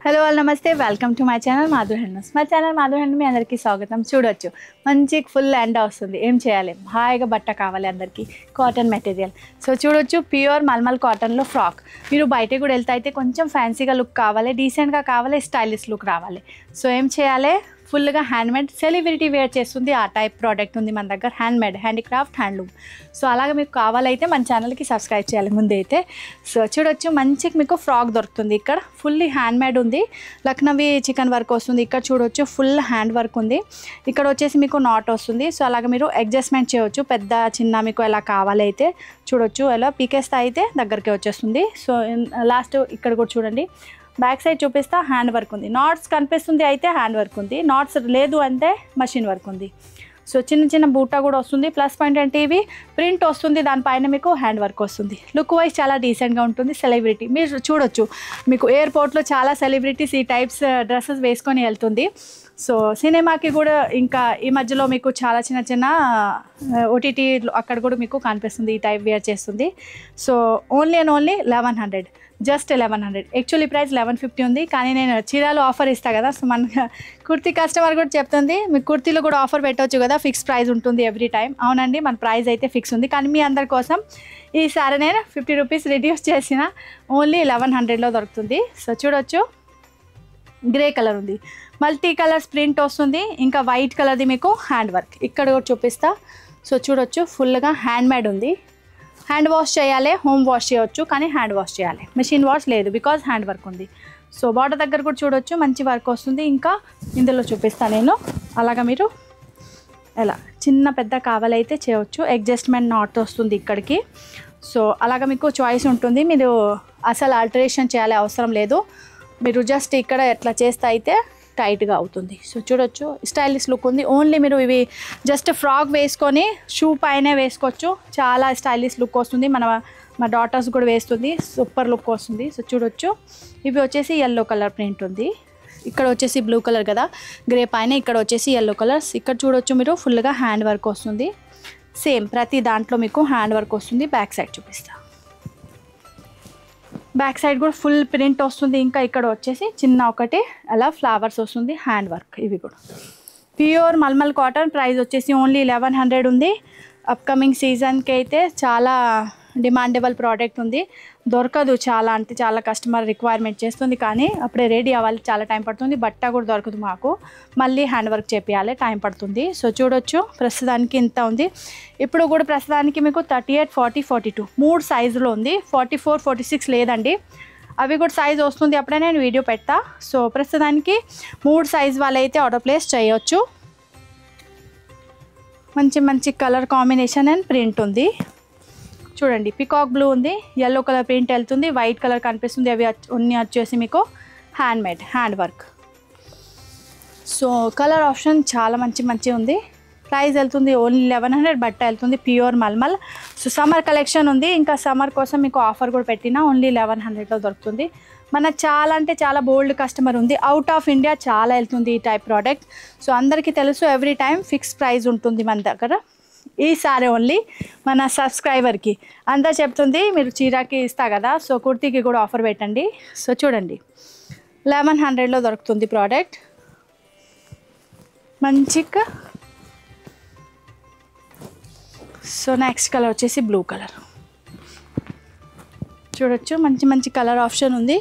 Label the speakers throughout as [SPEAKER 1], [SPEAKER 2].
[SPEAKER 1] Hello all నమస్తే, welcome to my channel Madhuri handlooms. మా channel Madhuri handloom మీ అందరికీ స్వాగతం. చూడొచ్చు మంచి ఫుల్ ఎండ వస్తుంది. ఏం చేయాలి, హాయిగా బట్ట కావాలి అందరికీ, కాటన్ మెటీరియల్. సో చూడొచ్చు ప్యూర్ మల్మల్ కాటన్లో ఫ్రాక్. మీరు బయట కూడా వెళ్తే అయితే కొంచెం ఫ్యాన్సీగా లుక్ కావాలి, డీసెంట్గా కావాలి, స్టైలిష్ లుక్ రావాలి. సో ఏం చేయాలి, ఫుల్గా హ్యాండ్మేడ్ సెలబ్రిటీ వేర్ చేస్తుంది ఆ టైప్ ప్రోడక్ట్ ఉంది మన దగ్గర. Handmade, handicraft, handloom. సో అలాగే మీకు కావాలైతే మన ఛానల్కి సబ్స్క్రైబ్ చేయాలి ముందైతే. సో చూడొచ్చు మంచిగా మీకు ఫ్రాక్ దొరుకుతుంది. ఇక్కడ ఫుల్లీ హ్యాండ్మేడ్ ఉంది, లక్నవీ చికెన్ వర్క్ వస్తుంది. ఇక్కడ చూడొచ్చు ఫుల్ హ్యాండ్ వర్క్ ఉంది. ఇక్కడ వచ్చేసి మీకు నాట్ వస్తుంది. సో అలాగే మీరు అడ్జస్ట్మెంట్ చేయవచ్చు, పెద్ద చిన్న మీకు ఎలా కావాలి అయితే చూడొచ్చు. ఎలా పీకేస్తా అయితే దగ్గరికి వచ్చేస్తుంది. సో లాస్ట్ ఇక్కడ కూడా చూడండి, బ్యాక్ సైడ్ చూపిస్తా హ్యాండ్ వర్క్ ఉంది. నాట్స్ కనిపిస్తుంది అయితే హ్యాండ్ వర్క్ ఉంది, నాట్స్ లేదు అంటే మషిన్ వర్క్ ఉంది. సో చిన్న చిన్న బూటా కూడా వస్తుంది. ప్లస్ పాయింట్ అంటే ఇవి ప్రింట్ వస్తుంది, దానిపైన మీకు హ్యాండ్ వర్క్ వస్తుంది. లుక్ వైజ్ చాలా డీసెంట్గా ఉంటుంది. సెలబ్రిటీ మీరు చూడొచ్చు, మీకు ఎయిర్పోర్ట్లో చాలా సెలబ్రిటీస్ ఈ టైప్స్ డ్రెస్సెస్ వేసుకొని వెళ్తుంది. సో సినిమాకి కూడా ఇంకా ఈ మధ్యలో మీకు చాలా చిన్న చిన్న ఓటీటీ అక్కడ కూడా మీకు కనిపిస్తుంది, ఈ టైప్ వేర్ చేస్తుంది. So only and only 1100, just 1100. Actually price 1150 ఉంది, కానీ నేను చీరాలో ఆఫర్ ఇస్తాను కదా. సో మన కుర్తీ కస్టమర్ కూడా చెప్తుంది, మీకు కుర్తీలో కూడా ఆఫర్ పెట్టవచ్చు కదా, ఫిక్స్ ప్రైస్ ఉంటుంది ఎవ్రీ టైం. అవునండి, మన ప్రైస్ అయితే ఫిక్స్ ఉంది, కానీ మీ అందరి కోసం ఈసారి నేను 50 రూపీస్ రిడ్యూస్ చేసిన ఓన్లీ 1100లో దొరుకుతుంది. సో చూడొచ్చు గ్రే కలర్ ఉంది, మల్టీ కలర్స్ ప్రింట్ వస్తుంది. ఇంకా వైట్ కలర్ది మీకు హ్యాండ్ వర్క్ ఇక్కడ కూడా చూపిస్తా. సో చూడొచ్చు ఫుల్గా హ్యాండ్మేడ్ ఉంది. హ్యాండ్ వాష్ చేయాలి, హోమ్ వాష్ చేయవచ్చు, కానీ హ్యాండ్ వాష్ చేయాలి, మెషిన్ వాష్ లేదు, బికాజ్ హ్యాండ్ వర్క్ ఉంది. సో బార్డర్ దగ్గర కూడా చూడొచ్చు మంచి వర్క్ వస్తుంది. ఇంకా ఇందులో చూపిస్తాను నేను, అలాగా మీరు ఎలా చిన్న పెద్ద కావాలైతే చేయవచ్చు. అడ్జస్ట్మెంట్ నాట్ వస్తుంది ఇక్కడికి. సో అలాగా మీకు చాయిస్ ఉంటుంది, మీరు అసలు ఆల్టరేషన్ చేయాలి అవసరం లేదు. మీరు జస్ట్ ఇక్కడ ఎట్లా చేస్తే అయితే టైట్గా అవుతుంది. సో చూడొచ్చు స్టైలిష్ లుక్ ఉంది. ఓన్లీ మీరు ఇవి జస్ట్ ఫ్రాక్ వేసుకొని షూ పైనే వేసుకోవచ్చు, చాలా స్టైలిష్ లుక్ వస్తుంది. మా డాటర్స్ కూడా వేస్తుంది, సూపర్ లుక్ వస్తుంది. సో చూడొచ్చు ఇవి వచ్చేసి ఎల్లో కలర్ ప్రింట్ ఉంది. ఇక్కడ వచ్చేసి బ్లూ కలర్ కదా, గ్రే పైన ఇక్కడ వచ్చేసి ఎల్లో కలర్స్. ఇక్కడ చూడొచ్చు మీరు ఫుల్గా హ్యాండ్ వర్క్ వస్తుంది. సేమ్ ప్రతి దాంట్లో మీకు హ్యాండ్ వర్క్ వస్తుంది. బ్యాక్ సైడ్ చూపిస్తా, బ్యాక్ సైడ్ కూడా ఫుల్ ప్రింట్ వస్తుంది. ఇంకా ఇక్కడ వచ్చేసి చిన్న ఒకటి అలా ఫ్లవర్స్ వస్తుంది, హ్యాండ్ వర్క్. ఇవి కూడా ప్యూర్ మల్మల్ కాటన్. ప్రైస్ వచ్చేసి ఓన్లీ 1100 ఉంది. అప్కమింగ్ సీజన్కి అయితే చాలా డిమాండబుల్ ప్రోడక్ట్ ఉంది, దొరకదు. చాలా అంటే చాలా కస్టమర్ రిక్వైర్మెంట్ చేస్తుంది, కానీ అప్పుడే రెడీ అవ్వాలి, చాలా టైం పడుతుంది. బట్ట కూడా దొరకదు మాకు, మళ్ళీ హ్యాండ్ వర్క్ చేపియాలి, టైం పడుతుంది. సో చూడొచ్చు ప్రస్తుతానికి ఇంత ఉంది. ఇప్పుడు కూడా ప్రస్తుతానికి మీకు 38, 40, 42 మూడు సైజులో ఉంది. 44, 46 లేదండి, అవి కూడా సైజ్ వస్తుంది, అప్పుడే నేను వీడియో పెడతా. సో ప్రస్తుతానికి 3 సైజ్ వాళ్ళైతే ఆర్డర్ ప్లేస్ చేయొచ్చు. మంచి మంచి కలర్ కాంబినేషన్ అండ్ ప్రింట్ ఉంది. చూడండి పికాక్ బ్లూ ఉంది, ఎల్లో కలర్ ప్రింట్ వెళ్తుంది, వైట్ కలర్ కనిపిస్తుంది. అవి అన్నీ వచ్చేసి మీకు handmade, hand work. So colour option చాలా మంచి ఉంది. ప్రైస్ వెళ్తుంది ఓన్లీ 1100, బట్ట వెళ్తుంది pure mulmul. So summer collection ఉంది, ఇంకా సమ్మర్ కోసం మీకు ఆఫర్ కూడా పెట్టినా ఓన్లీ 1100లో దొరుకుతుంది. మన చాలా అంటే చాలా బోల్డ్ కస్టమర్ ఉంది, అవుట్ ఆఫ్ ఇండియా చాలా వెళ్తుంది ఈ టైప్ ప్రోడక్ట్. సో అందరికీ తెలుసు ఎవ్రీ టైం ఫిక్స్ ప్రైస్ ఉంటుంది మన దగ్గర. ఈసారి ఓన్లీ మన సబ్స్క్రైబర్కి అంతా చెప్తుంది, మీరు చీరాకి ఇస్తా కదా, సో కుర్తీకి కూడా ఆఫర్ పెట్టండి. సో చూడండి 1100లో దొరుకుతుంది ప్రోడక్ట్ మంచిగా. సో నెక్స్ట్ కలర్ వచ్చేసి బ్లూ కలర్. చూడొచ్చు మంచి కలర్ ఆప్షన్ ఉంది.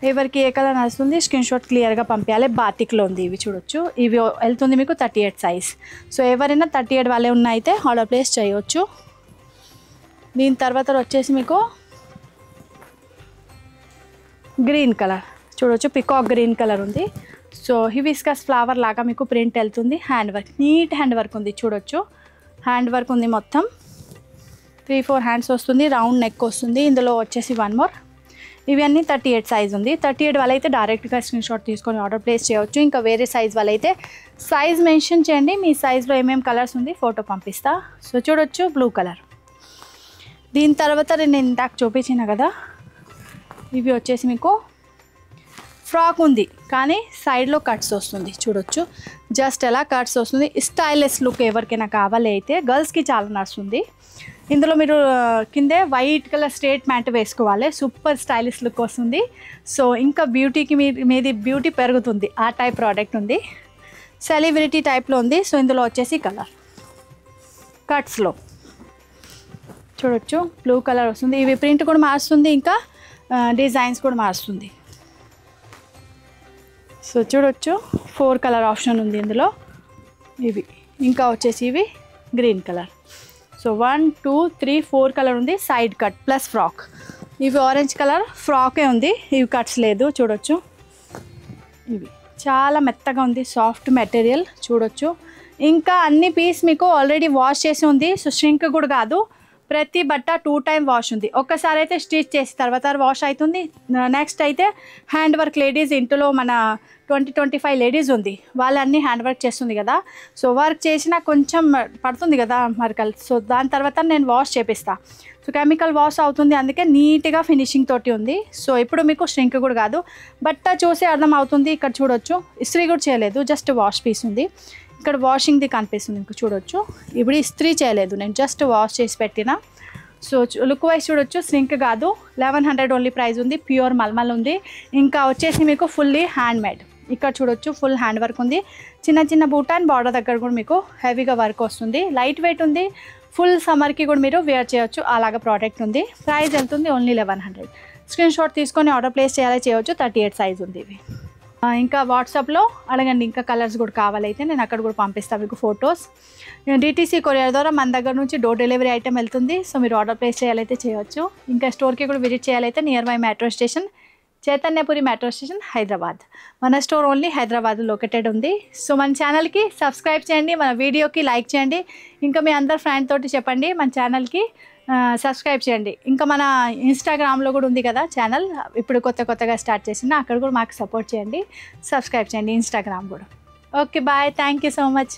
[SPEAKER 1] ఎవరికి ఏ కలర్ నచ్చుతుంది స్క్రీన్ షాట్ క్లియర్గా పంపించాలి. బాతిక్లో ఉంది ఇవి చూడొచ్చు. ఇవి వెళ్తుంది మీకు 38 సైజ్. సో ఎవరైనా 38 వాళ్ళే అయితే ఆర్డర్ ప్లేస్ చేయవచ్చు. దీని తర్వాత వచ్చేసి మీకు గ్రీన్ కలర్ చూడొచ్చు, పికాక్ గ్రీన్ కలర్ ఉంది. సో హిబిస్కస్ ఫ్లవర్ లాగా మీకు ప్రింట్ వెళ్తుంది, hand work, neat hand work ఉంది. చూడొచ్చు హ్యాండ్ వర్క్ ఉంది, మొత్తం 3-4 హ్యాండ్స్ వస్తుంది, రౌండ్ నెక్ వస్తుంది. ఇందులో వచ్చేసి 1 మోర్. ఇవన్నీ 38 సైజ్ ఉంది. 38 వాళ్ళైతే డైరెక్ట్గా స్క్రీన్ షాట్ తీసుకొని ఆర్డర్ ప్లేస్ చేయవచ్చు. ఇంకా వేరే సైజ్ వాళ్ళైతే సైజ్ మెన్షన్ చేయండి, మీ సైజ్లో ఏమేమి కలర్స్ ఉంది ఫోటో పంపిస్తా. సో చూడొచ్చు బ్లూ కలర్. దీని తర్వాత నేను ఇందాక చూపించిన కదా, ఇవి వచ్చేసి మీకు ఫ్రాక్ ఉంది కానీ సైడ్లో కట్స్ వస్తుంది చూడొచ్చు. జస్ట్ ఎలా కట్స్ వస్తుంది. స్టైలిష్ లుక్ ఎవరికైనా కావాలి అయితే గర్ల్స్కి చాలా నచ్చుతుంది. ఇందులో మీరు కిందే వైట్ కలర్ స్ట్రేట్ ప్యాంట్ వేసుకోవాలి. సూపర్ స్టైలిష్ లుక్ వస్తుంది. సో ఇంకా బ్యూటీకి మీది బ్యూటీ పెరుగుతుంది ఆ టైప్ ప్రోడక్ట్ ఉంది. సెలబ్రిటీ టైప్లో ఉంది. సో ఇందులో వచ్చేసి కలర్ కట్స్లో చూడొచ్చు బ్లూ కలర్ వస్తుంది. ఇవి ప్రింట్ కూడా మారుస్తుంది, ఇంకా డిజైన్స్ కూడా మారుస్తుంది. సో చూడొచ్చు 4 కలర్ ఆప్షన్ ఉంది ఇందులో. ఇవి ఇంకా వచ్చేసి ఇవి గ్రీన్ కలర్. సో 1 2 3 4 కలర్ ఉంది. Side cut plus frock. ఇవి ఆరెంజ్ కలర్ ఫ్రాకే ఉంది, ఇవి కట్స్ లేదు చూడొచ్చు. ఇవి చాలా మెత్తగా ఉంది, సాఫ్ట్ మెటీరియల్ చూడొచ్చు. ఇంకా అన్ని పీస్ మీకు ఆల్రెడీ వాష్ చేసి ఉంది. సో ష్రింక్ కూడా కాదు. ప్రతి బట్ట 2 టైమ్ వాష్ ఉంది. ఒక్కసారి అయితే స్టిచ్ చేసి తర్వాత వాష్ అవుతుంది. నెక్స్ట్ అయితే హ్యాండ్ వర్క్ లేడీస్ ఇంట్లో మన 20-25 లేడీస్ ఉంది, వాళ్ళన్నీ హ్యాండ్ వర్క్ చేస్తుంది కదా. సో వర్క్ చేసినా కొంచెం పడుతుంది కదా మరకల్. సో దాని తర్వాత నేను వాష్ చేపిస్తాను. సో కెమికల్ వాష్ అవుతుంది, అందుకే నీట్గా ఫినిషింగ్ తోటి ఉంది. సో ఇప్పుడు మీకు ష్రింక్ కూడా కాదు, బట్ట చూసి అర్థం అవుతుంది. ఇక్కడ చూడొచ్చు ఇస్త్రీ కూడా చేయలేదు, జస్ట్ వాష్ పీస్ ఉంది. ఇక్కడ వాషింగ్ది కనిపిస్తుంది మీకు చూడొచ్చు. ఇప్పుడు ఇస్త్రీ చేయలేదు, నేను జస్ట్ వాష్ చేసి పెట్టిన. సో లుక్ వైజ్ చూడొచ్చు, ష్రింక్ కాదు. 1100 ఓన్లీ ప్రైస్ ఉంది. ప్యూర్ మల్మల్ ఉంది. ఇంకా వచ్చేసి మీకు ఫుల్లీ హ్యాండ్ మేడ్. ఇక్కడ చూడొచ్చు ఫుల్ హ్యాండ్ వర్క్ ఉంది. చిన్న చిన్న బూట్ అండ్ బార్డర్ దగ్గర కూడా మీకు హెవీగా వర్క్ వస్తుంది. లైట్ వెయిట్ ఉంది. ఫుల్ సమ్మర్కి కూడా మీరు వేర్ చేయొచ్చు, అలాగా ప్రోడక్ట్ ఉంది. ప్రైస్ వెళ్తుంది ఓన్లీ 1100. స్క్రీన్ షాట్ తీసుకొని ఆర్డర్ ప్లేస్ చేయొచ్చు. 38 సైజ్ ఉంది ఇవి. ఇంకా వాట్సాప్లో అడగండి, ఇంకా కలర్స్ కూడా కావాలైతే నేను అక్కడ కూడా పంపిస్తాను మీకు ఫొటోస్. డిటీసీ కొరియర్ ద్వారా మన దగ్గర నుంచి డోర్ డెలివరీ ఐటెం వెళ్తుంది. సో మీరు ఆర్డర్ ప్లేస్ చేయాలైతే చేయొచ్చు. ఇంకా స్టోర్కి కూడా విజిట్ చేయాలైతే nearby metro station, Chaitanyapuri metro station, Hyderabad. మన స్టోర్ ఓన్లీ హైదరాబాద్ లొకేటెడ్ ఉంది. సో మన ఛానల్కి సబ్స్క్రైబ్ చేయండి, మన వీడియోకి లైక్ చేయండి. ఇంకా మీ అందరు ఫ్రెండ్ తోటి చెప్పండి మన ఛానల్కి సబ్స్క్రైబ్ చేయండి. ఇంకా మన ఇన్స్టాగ్రామ్లో కూడా ఉంది కదా ఛానల్, ఇప్పుడు కొత్తగా స్టార్ట్ చేసిన, అక్కడ కూడా మాకు సపోర్ట్ చేయండి, సబ్స్క్రైబ్ చేయండి ఇన్స్టాగ్రామ్ కూడా. Okay bye, thank you so much.